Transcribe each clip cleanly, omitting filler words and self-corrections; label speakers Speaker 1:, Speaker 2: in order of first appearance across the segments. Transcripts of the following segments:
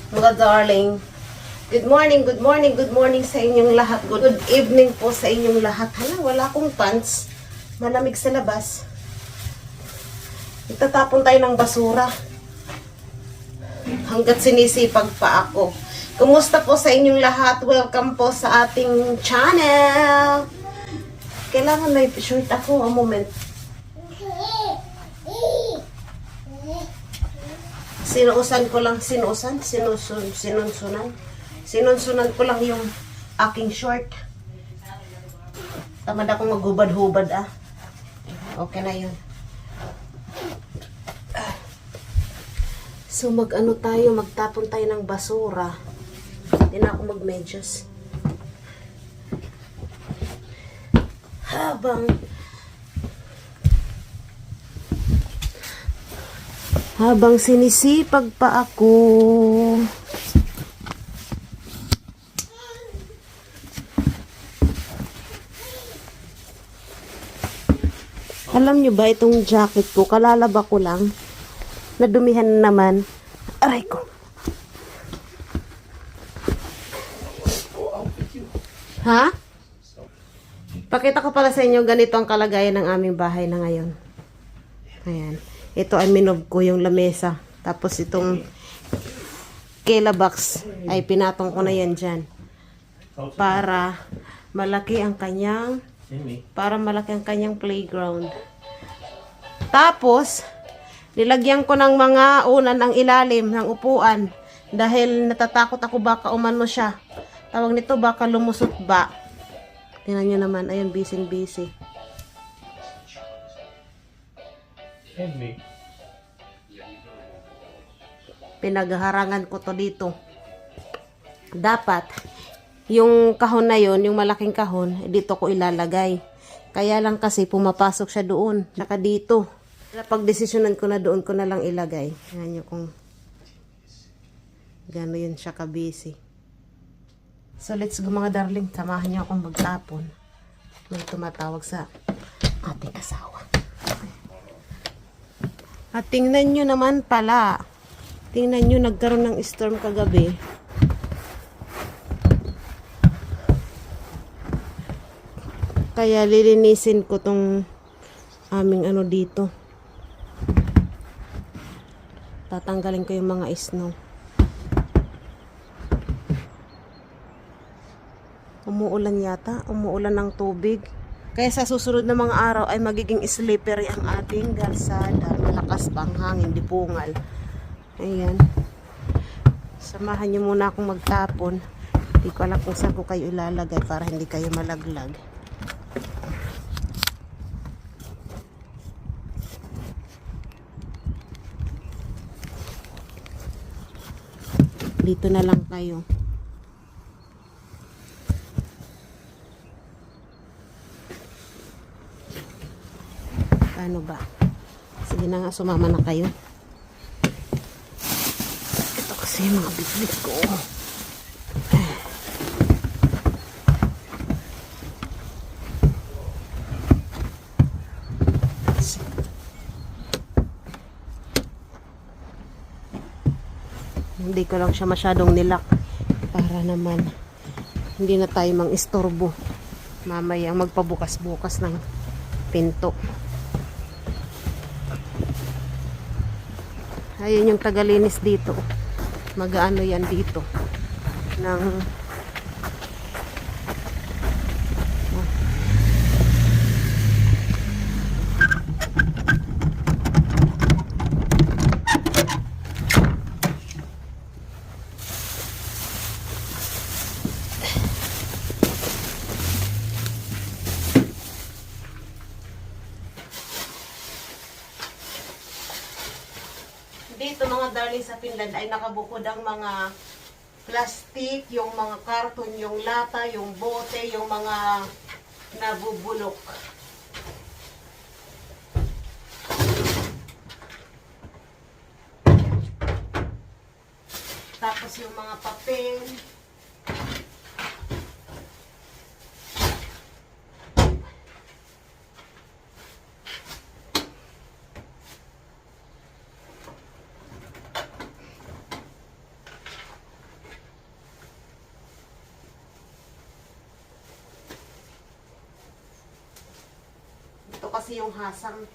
Speaker 1: Mga darling. Good morning, good morning, good morning sa inyong lahat. Good evening po sa inyong lahat. Hala, wala akong pants. Malamig sa labas. Itatapon tayo ng basura. Hanggat sinisipag pa ako. Kumusta po sa inyong lahat? Welcome po sa ating channel. Kailangan may shirt ako. A moment. Sinuusan ko lang, sinunsunan ko lang yung aking short. Tamad akong maghubad-hubad Okay na yun. So mag-ano tayo, magtapon tayo ng basura. Hindi na ako mag-medyas. Habang sinisipag pa ako. Alam nyo ba itong jacket ko, kalalaba ko lang. Nadumihan naman. Aray ko. Ha? Pakita ko pala sa inyo, ganito ang kalagayan ng aming bahay na ngayon. Ayan. Ito ay minob ko yung lamesa. Tapos itong box ay pinatong ko na yan dyan. Para malaki ang kanyang playground. Tapos, nilagyan ko ng mga unan ang ilalim ng upuan. Dahil natatakot ako baka umano siya. Tawag nito baka lumusot ba. Tingnan nyo naman. Ayun, busy. Pinagharangan ko to dito. Dapat yung kahon na yon, yung malaking kahon, dito ko ilalagay. Kaya lang kasi pumapasok siya doon, saka dito. Pag-desisyonan ko na doon ko na lang ilagay. Tingnan nyo kung gano'n yun siya ka-busy. So let's go mga darling, samahan nyo akong magtapon. May tumatawag sa ating asawa. At tingnan nyo naman pala. Tingnan nyo, nagkaroon ng storm kagabi. Kaya lilinisin ko tong aming ano dito. Tatanggalin ko yung mga snow. Umuulan yata. Umuulan ng tubig. Kaya sa susunod na mga araw ay magiging slippery ang ating kalsada. Malakas pang hangin, dipungal. Ayan. Samahan nyo muna akong magtapon. Hindi ko alam kung saan ko kayo ilalagay para hindi kayo malaglag. Dito na lang kayo. Paano ba? Sige na nga, sumama na kayo. Ito kasi yung mga bitbit ko. Hindi ko lang siya masyadong nilak para naman hindi na tayo mang-istorbo mamaya magpabukas-bukas ng pinto. Ayun yung tagalinis dito. Mag-ano yan dito ng dito mga darling sa Finland ay nakabukod ang mga plastic, yung mga karton, yung lata, yung bote, yung mga nabubulok. Tapos yung mga papel. kasi yung hasang.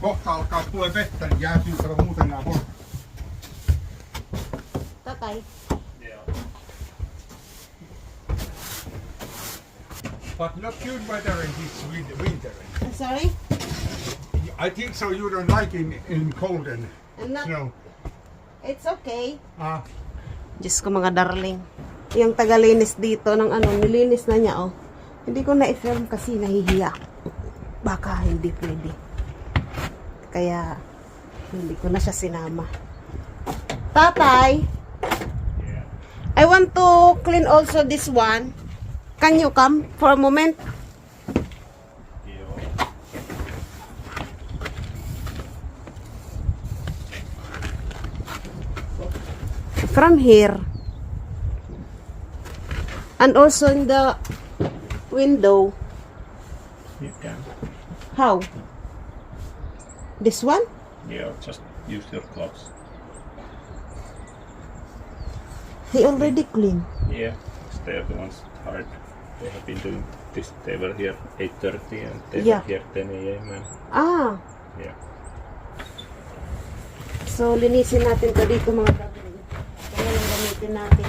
Speaker 2: Kohta alkaa tulee vettä, niin jäätyy kato muuten nää voi.
Speaker 1: Tatay.
Speaker 2: But not good weather in this winter.
Speaker 1: I'm sorry?
Speaker 2: I think so you don't like in cold and
Speaker 1: I'm not,
Speaker 2: snow.
Speaker 1: it's okay.
Speaker 2: Ah,
Speaker 1: Diyos ko mga darling. Yung tagalinis dito ng ano, nilinis na niya oh. Hindi ko na-film kasi nahihiya. Baka hindi pwede. Kaya hindi ko na siya sinama. Tatay, I want to clean also this one. Can you come for a moment? From here. And also in the window.
Speaker 3: You can.
Speaker 1: How? This one?
Speaker 3: Yeah, just use your clothes.
Speaker 1: He already clean.
Speaker 3: Yeah, they are the ones hard. They have been doing this. They were here 8:30 and they
Speaker 1: Yeah.
Speaker 3: were here 10 a.m. and
Speaker 1: Ah,
Speaker 3: yeah.
Speaker 1: so linisin natin to dito mga darling. Kaya lang gamitin natin.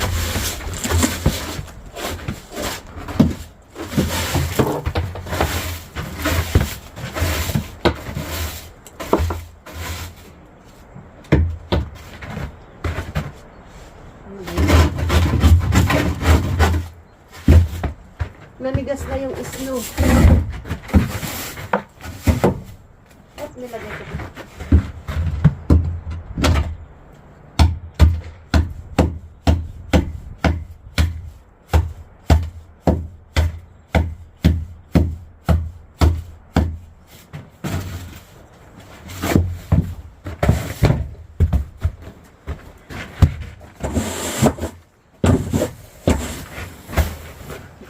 Speaker 1: Nanigas na yung snow. At nilagay ko.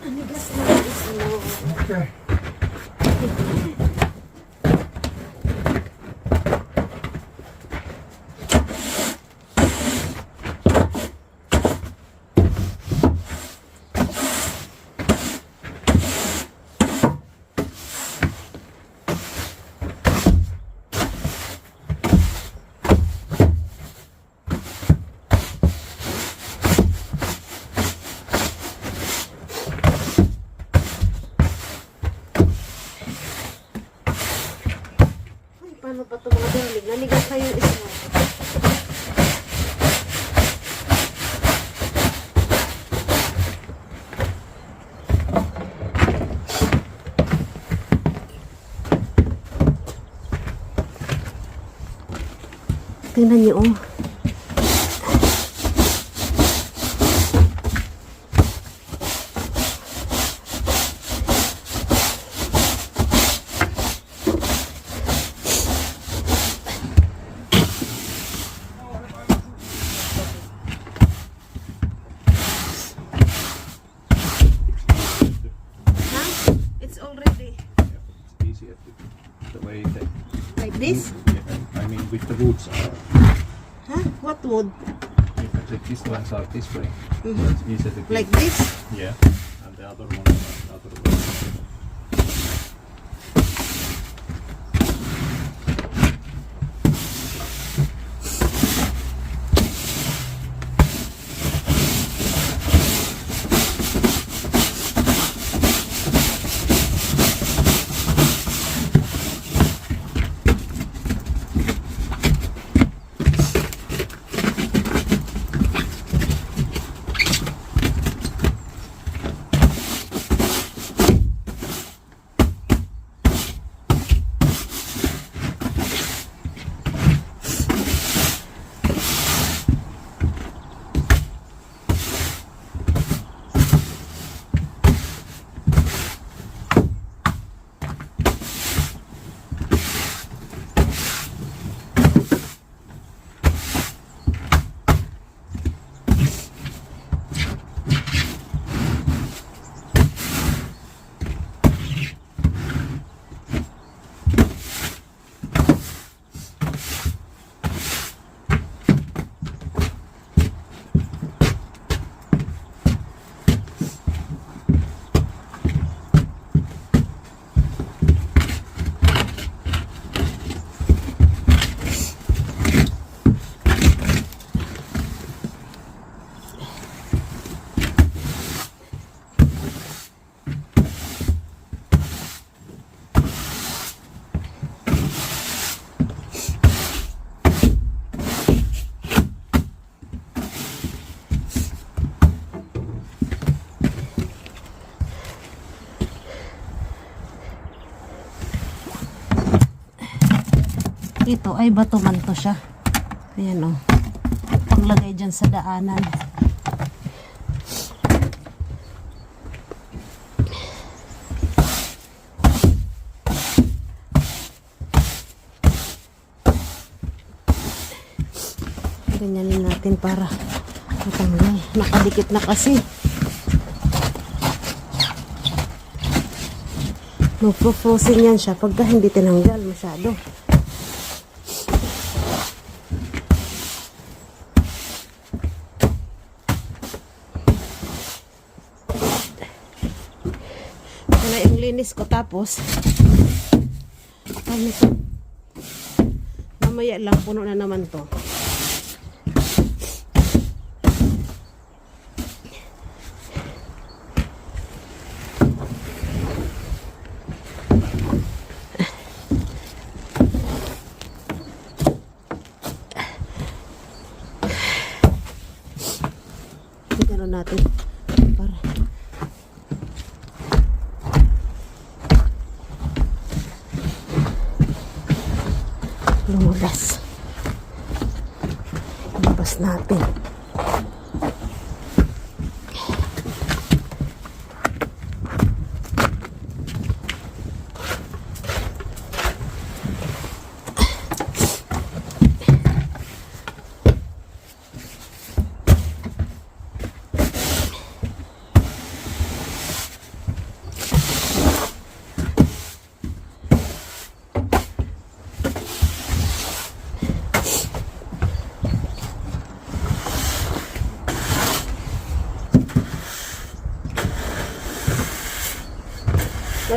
Speaker 1: Nanigas na yung snow.
Speaker 2: okay.
Speaker 1: Ay, paano pa ito mga darling? Nanigas na yung snow. Tingnan niyo oh. Huh? It's already
Speaker 3: It's easier the way they.
Speaker 1: like this?
Speaker 3: Yeah, I mean, with the roots are.
Speaker 1: Huh? What wood?
Speaker 3: These ones are this way.
Speaker 1: Mhm.
Speaker 3: So it's easier to.
Speaker 1: Like this?
Speaker 3: Yeah, and the other ones are the other way.
Speaker 1: Ito ay bato man to siya. Ayan o. Panglagay dyan sa daanan. Ganyanin natin para matanggal. Nakadikit na kasi. Magpo-frozen yan siya pagka hindi tinanggal masyado. Ito na yung linis ko tapos mamaya lang puno na naman to. Gano'n natin para lumabas natin.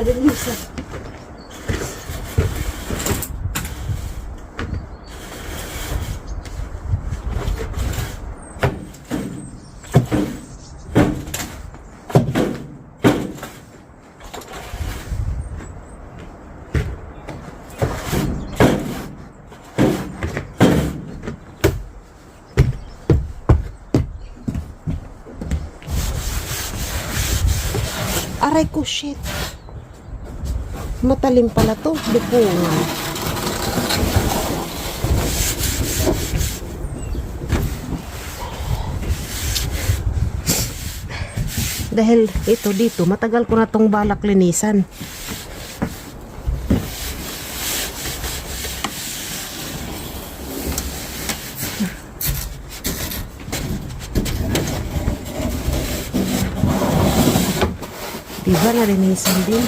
Speaker 1: Lisa. Aray ko, shit. Matalim pala to, dupungan. Dahil ito dito, matagal ko na tong balak linisan. Diba nalinisan din?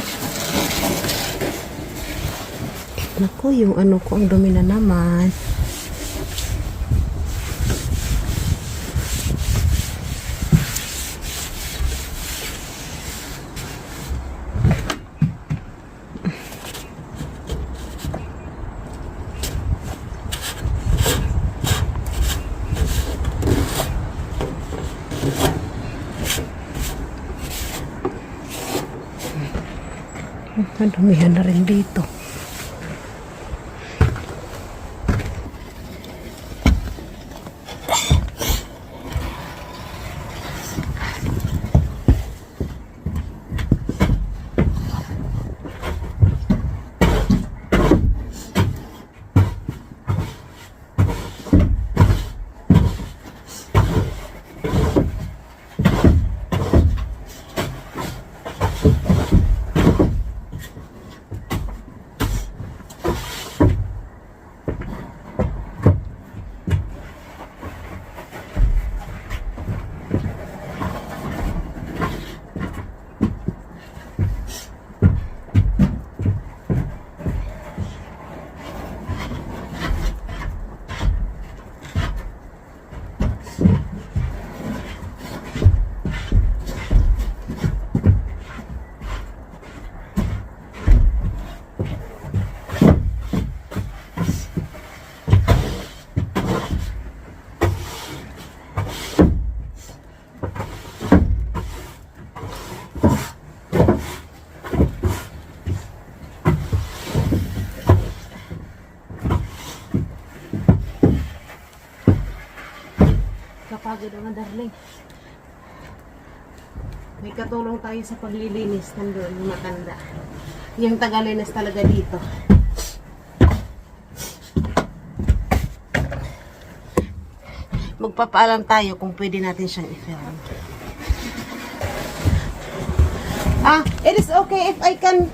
Speaker 1: Naku, yung ano ko, ang dumi na naman. Madumihan na rin dito. Kapagod na, darling. May katulong tayo sa paglilinis. Nandun, yung matanda. Yung tagalinis talaga dito. magpapaalam tayo kung pwede natin siyang i-film. It is okay if I can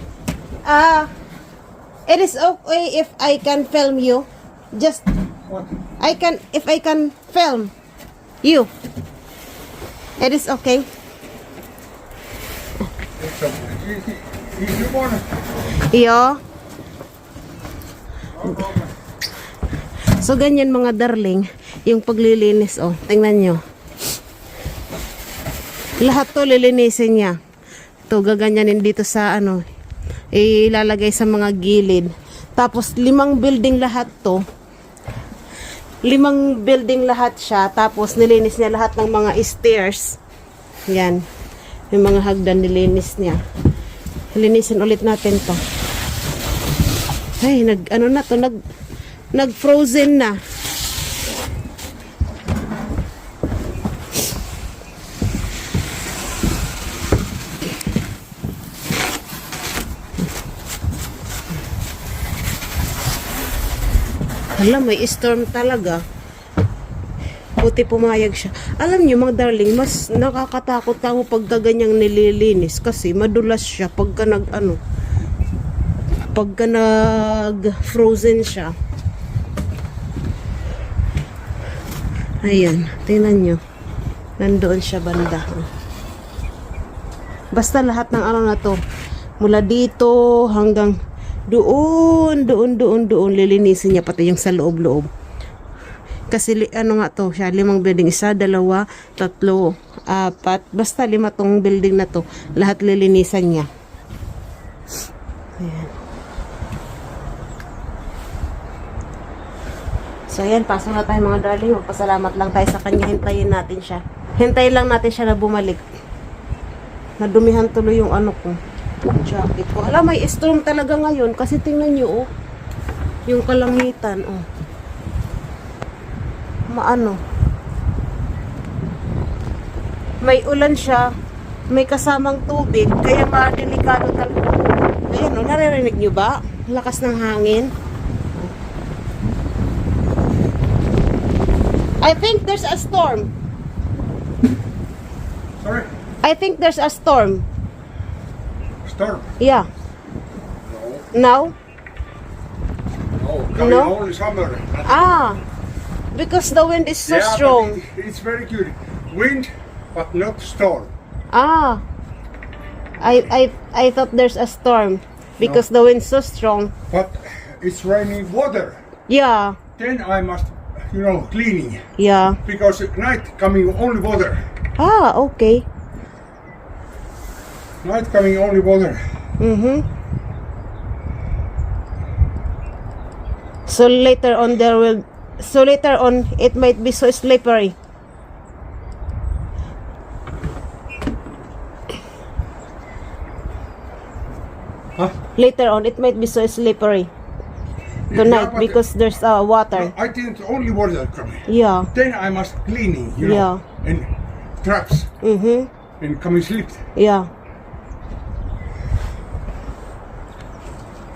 Speaker 1: it is okay if I can film you. Just
Speaker 2: What?
Speaker 1: if I can film you. It is okay.
Speaker 2: It's a, if you want to.
Speaker 1: Iyo. So, ganyan mga darling, yung paglilinis, oh, tingnan nyo. Lahat to lilinisin niya. To gaganyanin dito sa, ilalagay sa mga gilid. Tapos, 5 building lahat to. 5 building lahat siya. Tapos, nilinis niya lahat ng mga stairs. Yan. Yung mga hagdan, nilinis niya. Linisin ulit natin to. Ay, nag-frozen na. Hala, may storm talaga. Buti pumayag siya. Alam niyo mga darling, mas nakakatakot ako pagka ganyang nililinis kasi madulas siya pagka nag-frozen siya. Ayan, tingnan nyo. Nandoon siya banda. Basta lahat ng na to, mula dito hanggang doon, lilinisin niya pati yung sa loob-loob. Kasi nga to siya, 5 building, 1, 2, 3, 4, basta 5 tong building na to, lahat lilinisan niya. Ayan. So ayan, pasok na tayo mga darling. Magpasalamat lang tayo sa kanya. Hintayin natin siya. Hintayin lang natin siya na bumalik. Nadumihan tuloy yung ko, jacket ko. Alam, may storm talaga ngayon. Kasi tingnan nyo, yung kalangitan, may ulan siya, may kasamang tubig, kaya delikado talaga. Ayan, naririnig nyo ba? Lakas ng hangin. I think there's a storm.
Speaker 2: Sorry?
Speaker 1: I think there's a storm.
Speaker 2: Storm?
Speaker 1: Yeah.
Speaker 2: No.
Speaker 1: Now?
Speaker 2: No. Coming
Speaker 1: No?
Speaker 2: only summer.
Speaker 1: Because the wind is so
Speaker 2: Yeah,
Speaker 1: strong.
Speaker 2: but it's very good. Wind, but not storm.
Speaker 1: I thought there's a storm because the wind's so strong.
Speaker 2: But it's raining water.
Speaker 1: Yeah.
Speaker 2: Then I must, cleaning.
Speaker 1: Yeah.
Speaker 2: Because at night coming only water.
Speaker 1: Okay.
Speaker 2: Night coming only water.
Speaker 1: So later on it might be so slippery.
Speaker 2: Huh?
Speaker 1: Later on it might be so slippery tonight
Speaker 2: but
Speaker 1: because there's water.
Speaker 2: I think only water coming.
Speaker 1: Yeah.
Speaker 2: Then I must cleaning,
Speaker 1: Yeah.
Speaker 2: and traps and coming sleep.
Speaker 1: Yeah.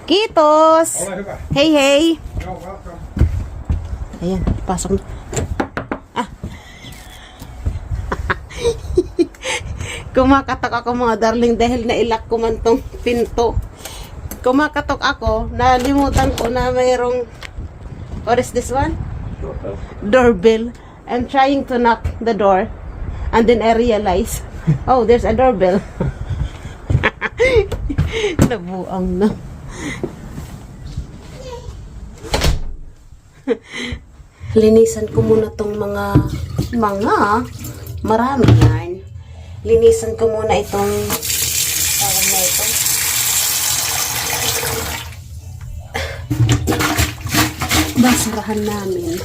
Speaker 1: Kitos!
Speaker 2: Ole hyvä.
Speaker 1: Hey!
Speaker 2: You're welcome.
Speaker 1: Ayan, pasok na. Kumakatok ako mga darling dahil nailak ko man tong pinto. Kumakatok ako, nalimutan ko na mayroong, what is this one? Doorbell. I'm trying to knock the door and then I realize, oh, there's a doorbell. Nabuang na. Linisan ko muna tong mga marami yan. Linisan ko muna itong tawag na ito. Basurahan namin.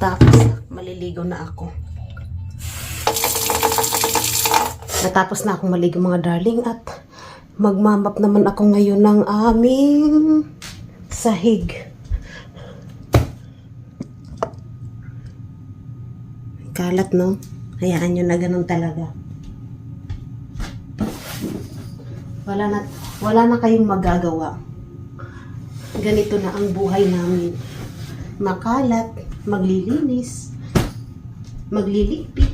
Speaker 1: Tapos maliligo na ako. Natapos na akong maligo mga darling at magmamap naman ako ngayon ng aming sahig. Kalat, no? Hayaan nyo na ganun talaga. Wala na kayong magagawa. Ganito na ang buhay namin. Makalat, maglilinis, magliligpit.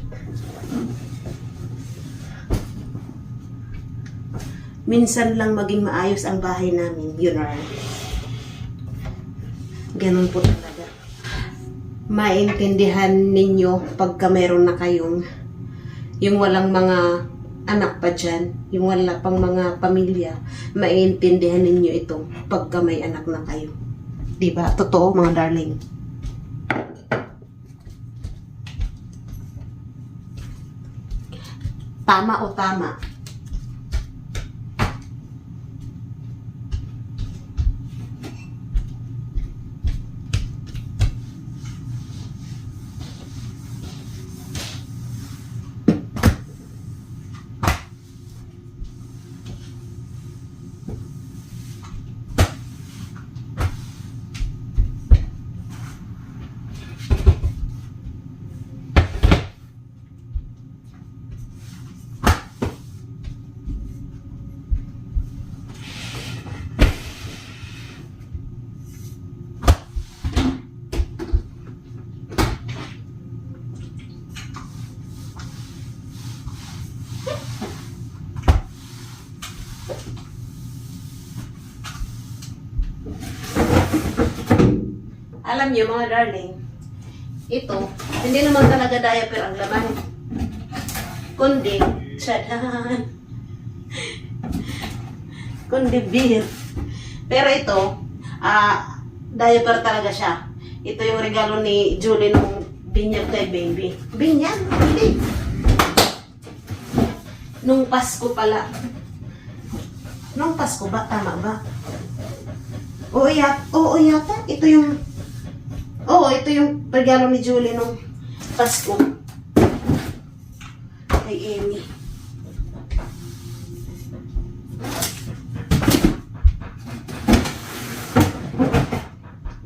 Speaker 1: Minsan lang maging maayos ang bahay namin, yun are. Ganun po talaga. Maintindihan ninyo pagka meron na kayong yung walang mga anak pa dyan, yung wala pang mga pamilya, maintindihan ninyo ito pagka may anak na kayo. Diba? Totoo mga darling. Tama o tama? Alam niyo mga darling, ito, hindi naman talaga diaper ang laman. Kundi, tsadan. Kundi beer. Pero ito, diaper talaga siya. Ito yung regalo ni Julie nung binyag kay baby. Binyag? Hindi. Nung Pasko pala. Nung Pasko ba? Tama ba? Oo yata. Ito yung regalo ni Julie nung Pasko. Kay Amy.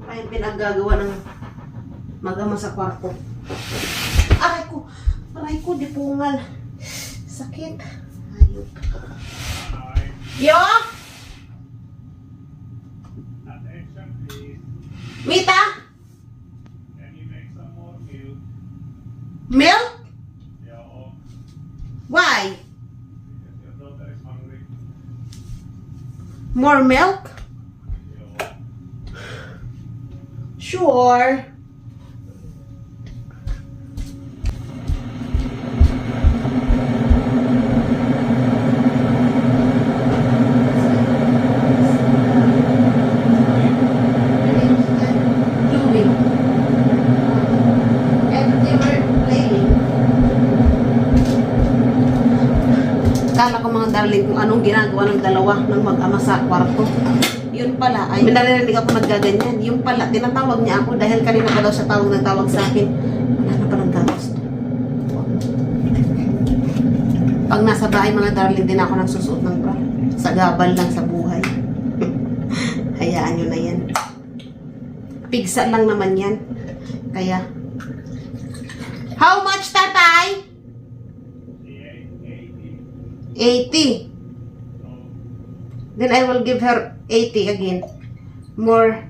Speaker 1: Ay, pinaggagawa ng magama sa kwarto. Aray ko, dipungal. Sakit. Ayun. Yo!
Speaker 3: Attention please.
Speaker 1: Mita?
Speaker 3: Can you make some more milk?
Speaker 1: Milk?
Speaker 3: Yeah,
Speaker 1: Why?
Speaker 3: because your daughter is hungry.
Speaker 1: More milk?
Speaker 3: Yeah.
Speaker 1: Sure. Kala ko mga darling kung anong ginagawa ng dalawa ng mag-ama sa kwarto. Yun pala, ay naririnig ako naggaganyan. Yun pala, tinatawag niya ako dahil kanina pa daw siya tawag sa akin. Wala na palang gagusto. Pag nasa bahay mga darling, din ako nagsusuot ng bra. Sa gabal lang sa buhay. Hayaan nyo na yan. Pigsa lang naman yan. Kaya, how much, tatay? 80. Then I will give her 80 again. More.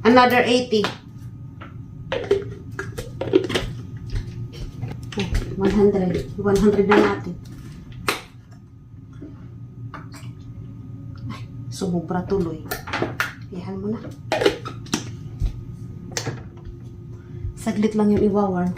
Speaker 1: Another 80. 100. 100 na natin. Ay, sumubra tuloy. Iyan mo na. Saglit lang yung iwawarm.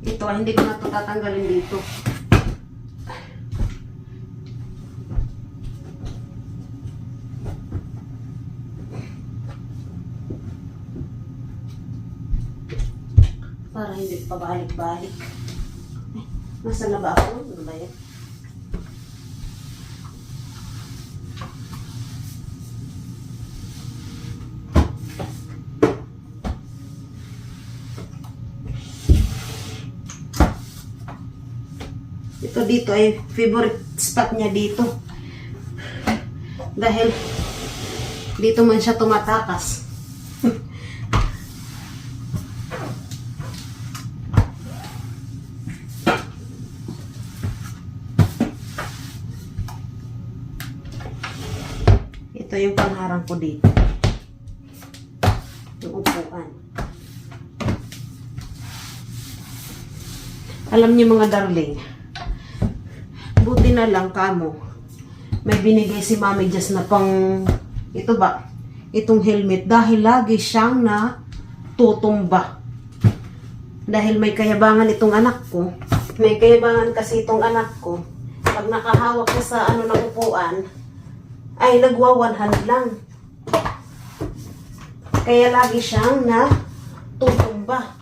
Speaker 1: Ito, hindi ko na ito tatanggalin dito. Para hindi pabalik-balik. Nasaan na ba ako? Ano ba yan? dito ay favorite spot niya dito. Dahil dito man siya tumatakas. Ito yung pangharang ko dito. Yung upuan. Alam niyo mga darling, buti na lang kamo. May binigay si Mami Jess na pang, ito ba? Itong helmet. Dahil lagi siyang natutumba. Dahil may kayabangan itong anak ko. May kayabangan kasi itong anak ko. Pag nakahawak siya sa ano ng upuan, ay nagwa one hand lang. Kaya lagi siyang natutumba.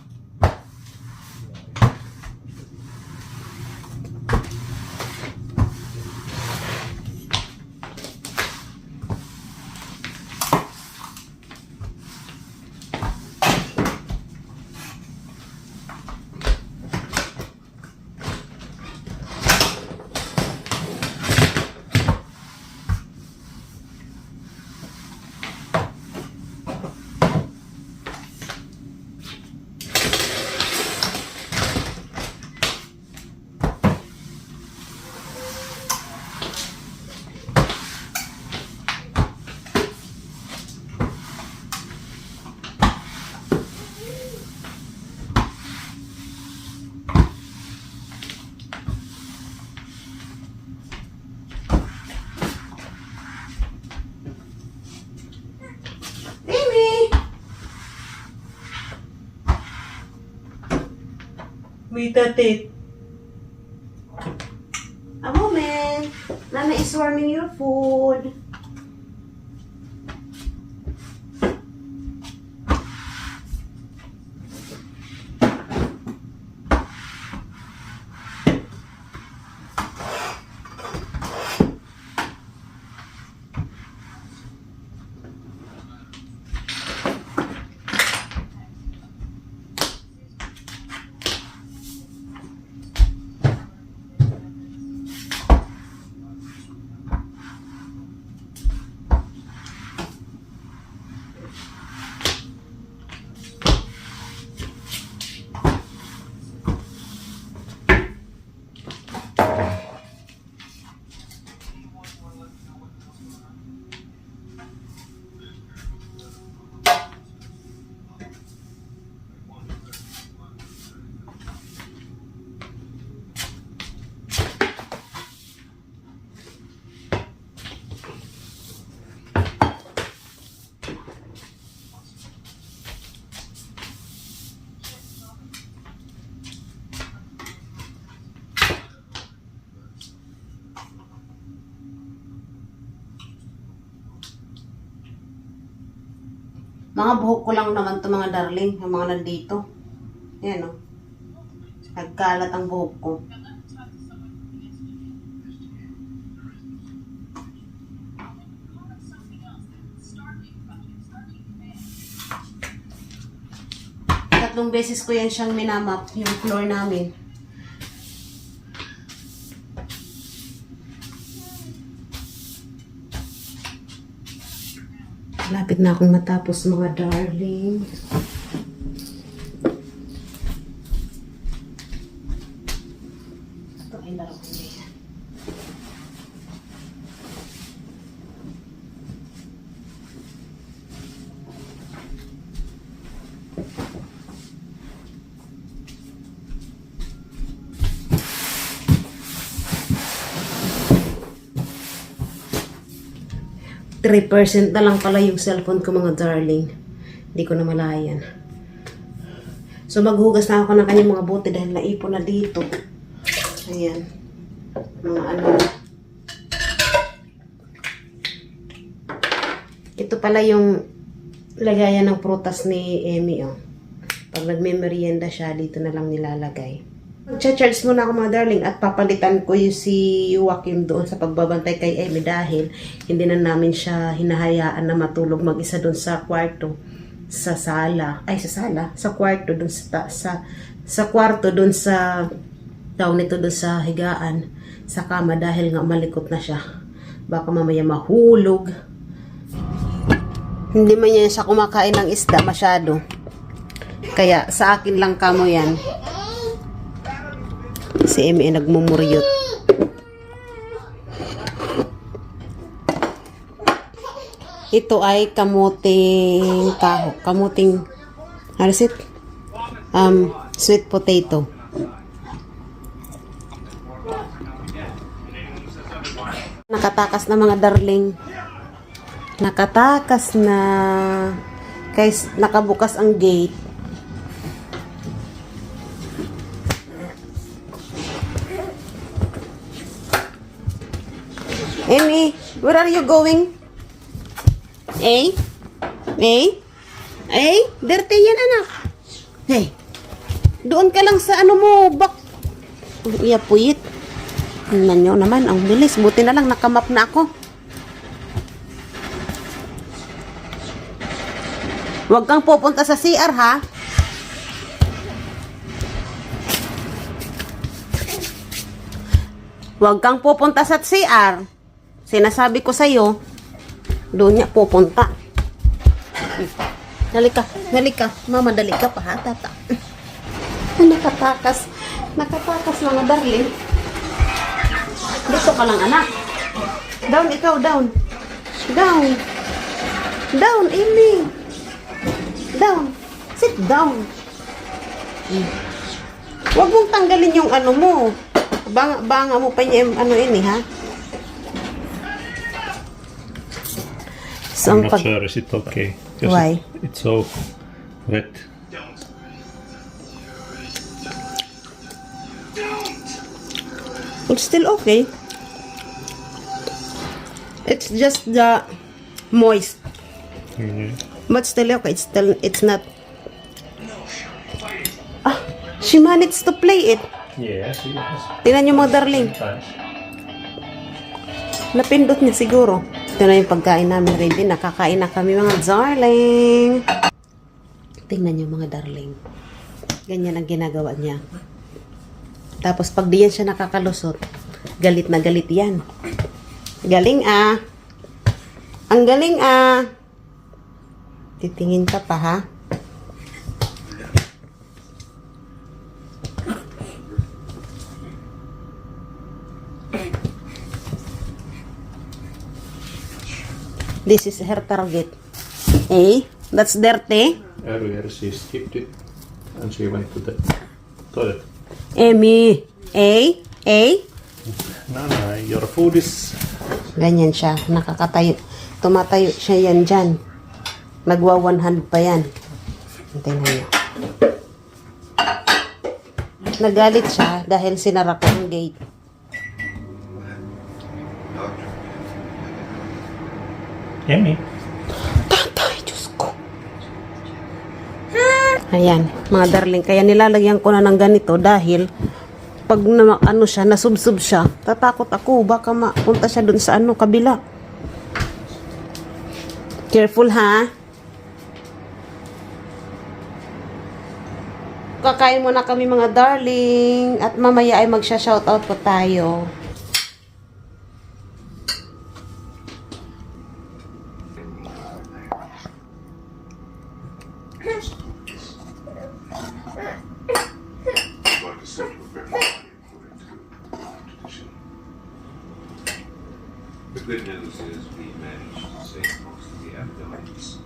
Speaker 1: Wait a tit. A moment. Nana is warming your food. Mga buhok ko lang naman to mga darling, yung mga nandito. Ayan o. Nagkalat ang buhok ko. Tatlong beses ko yan siyang minamap, yung floor namin. Lapit na akong matapos mga darling. Ito ay laro ko niya. %3 na lang pala yung cellphone ko mga darling. Hindi ko na malayan. So maghugas na ako ng kanyang mga bote dahil naipon na dito. Ayan. Mga ano. Ito pala yung lagayan ng prutas ni Emmy. Oh. Pag nagme-merienda siya, dito na lang nilalagay. Mag-charge muna ako mga darling at papalitan ko yung si Joaquim doon sa pagbabantay kay Emmy dahil hindi na namin siya hinahayaan na matulog mag-isa doon sa kwarto, sa sala, sa kwarto doon sa kwarto doon sa tawag nito doon sa higaan sa kama dahil nga malikot na siya. Baka mamaya mahulog. Hindi man yan siya kumakain ng isda masyado. Kaya sa akin lang kamo yan. Si Emi ay nagmumuryot. Ito ay kamuting kaho. Kamuting, how is it? Sweet potato. Nakatakas na mga darling. Nakatakas na. Guys, nakabukas ang gate. Amy, where are you going? Eh? Dirty yan, anak. Hey, doon ka lang sa ano mo, bak. Iya, puyit. Tingnan nyo naman, ang bilis. Buti na lang, nakamap na ako. Huwag kang pupunta sa CR, ha? Huwag kang pupunta sa CR. Sinasabi ko sa'yo, doon niya pupunta. Halika. Mama, dali ka pa, ha, tata. Nakatakas mga darling. Dito ka lang, anak. Down, ikaw, down. Down, Amy. Down. Sit down. Huwag mong tanggalin yung ano mo. Banga mo pa niya yung ano ini, ha? So,
Speaker 3: I'm not sure is it okay. Because
Speaker 1: Why?
Speaker 3: It's so wet.
Speaker 1: It's still okay. It's just the moist. But still okay. It's not. Ah, she managed to play it.
Speaker 3: Yes, it has.
Speaker 1: Tingnan niyo mga darling. Napindot niya siguro. Ito na yung pagkain namin ready. Nakakain na kami mga darling. Tingnan niyo mga darling. Ganyan ang ginagawa niya. Tapos pag diyan siya nakakalusot, galit na galit yan. Galing ah. Ang galing ah. Titingin ka pa ha. This is her target. Eh? That's dirty.
Speaker 3: Earlier she skipped it and she went to the toilet.
Speaker 1: Amy.
Speaker 3: No, your food is...
Speaker 1: Ganyan siya. Nakakatayo. Tumatayo siya yan dyan. Nagwa one hand pa yan. Tingnan niyo. Nagalit siya dahil sinara ko ang gate.
Speaker 3: Amy.
Speaker 1: Tatay, Diyos ko. Ayan, mga darling. Kaya nilalagyan ko na ng ganito dahil pag ano siya, nasubsub siya, tatakot ako. Baka mapunta siya dun sa ano, kabila. Careful, ha? Kakain muna kami mga darling. At mamaya ay magsha-shoutout po tayo.
Speaker 4: The good news is we managed to save most of the ambulance.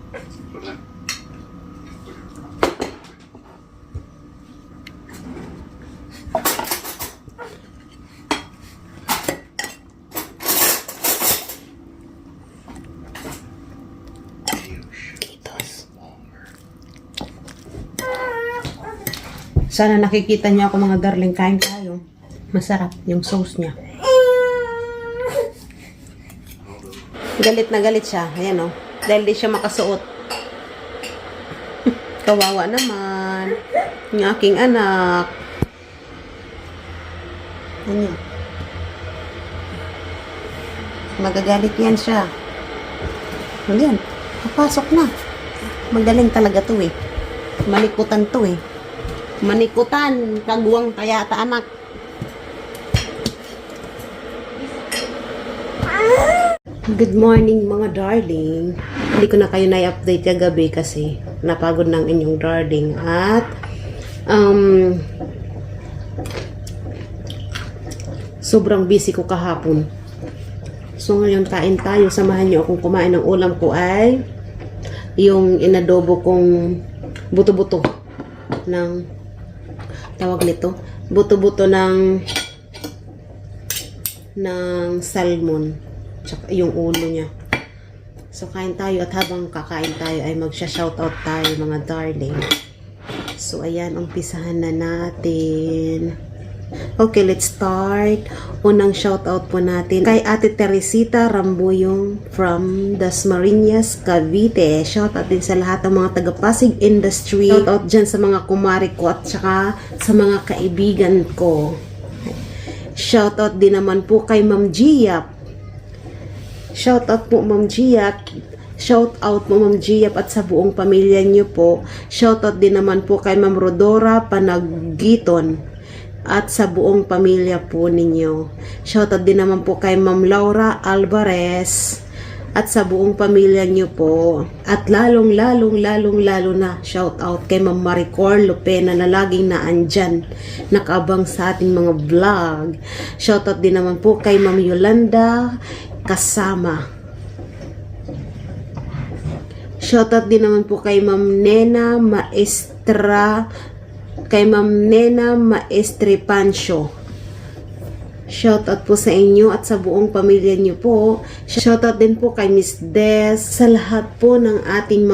Speaker 1: Sana nakikita niyo ako mga darling, kain tayo. Masarap yung sauce niya. Galit na galit siya. Ayan o. Dahil di siya makasuot. Kawawa naman. Yung aking anak. Ayan. Magagalit yan siya. Ayan. Papasok na. Magaling talaga to eh. Malikutan to eh. Manikutan. Kagwang kayata anak. Good morning mga darling. Hindi ko na kayo na-update kagabi kasi napagod ng inyong darling at sobrang busy ko kahapon. So ngayon kain tayo. Samahan niyo akong kumain. Ng ulam ko ay yung inadobo kong buto-buto ng tawag nito. Buto-buto ng salmon. Tsaka yung ulo niya. So, kain tayo at habang kakain tayo ay magsha-shoutout tayo mga darling. So, ayan, umpisahan na natin. Okay, let's start. Unang shoutout po natin kay Ate Teresita Rambuyong from Dasmariñas, Cavite. Shoutout din sa lahat ng mga taga-Pasig Industry. Shoutout dyan sa mga kumari ko at saka sa mga kaibigan ko. Shoutout din naman po kay Ma'am Giap. Shoutout po Ma'am Giap. Shoutout po Ma'am Giap at sa buong pamilya niyo po. Shoutout din naman po kay Ma'am Rodora Panagiton at sa buong pamilya po ninyo. Shoutout din naman po kay Ma'am Laura Alvarez at sa buong pamilya niyo po. At lalo na shoutout kay Ma'am Maricor Lupena na laging naandyan nakaabang sa ating mga vlog. Shoutout din naman po kay Ma'am Yolanda Kasama. Shoutout din naman po kay Ma'am Nena Maestra, kay Ma'am Nena Maestre Pancho. Shoutout po sa inyo at sa buong pamilya niyo po. Shoutout din po kay Miss Des, sa lahat po ng ating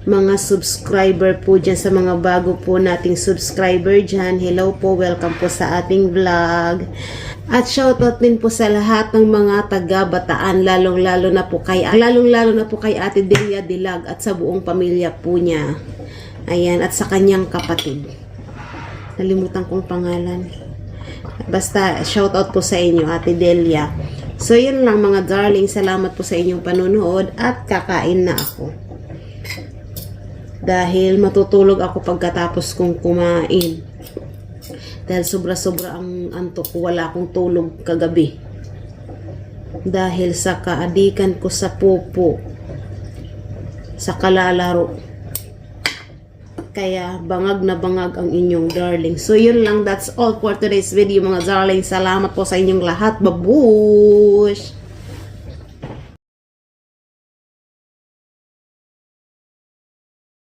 Speaker 1: mga subscriber po dyan, sa mga bago po nating subscriber dyan. Hello po, welcome po sa ating vlog. At shoutout din po sa lahat ng mga taga-Bataan, lalong-lalo na po kay Ate Delia Dilag at sa buong pamilya po niya. Ayan, at sa kanyang kapatid. Nalimutan kong pangalan. Basta, shoutout po sa inyo, Ate Delia. So, yun lang mga darling. Salamat po sa inyong panonood at kakain na ako. Dahil matutulog ako pagkatapos kong kumain. Dahil sobra-sobra ang antok ko, wala akong tulog kagabi. Dahil sa kaadikan ko sa pupo, sa kalalaro. Kaya bangag na bangag ang inyong darling. So yun lang, that's all for today's video mga darling. Salamat po sa inyong lahat. Babush!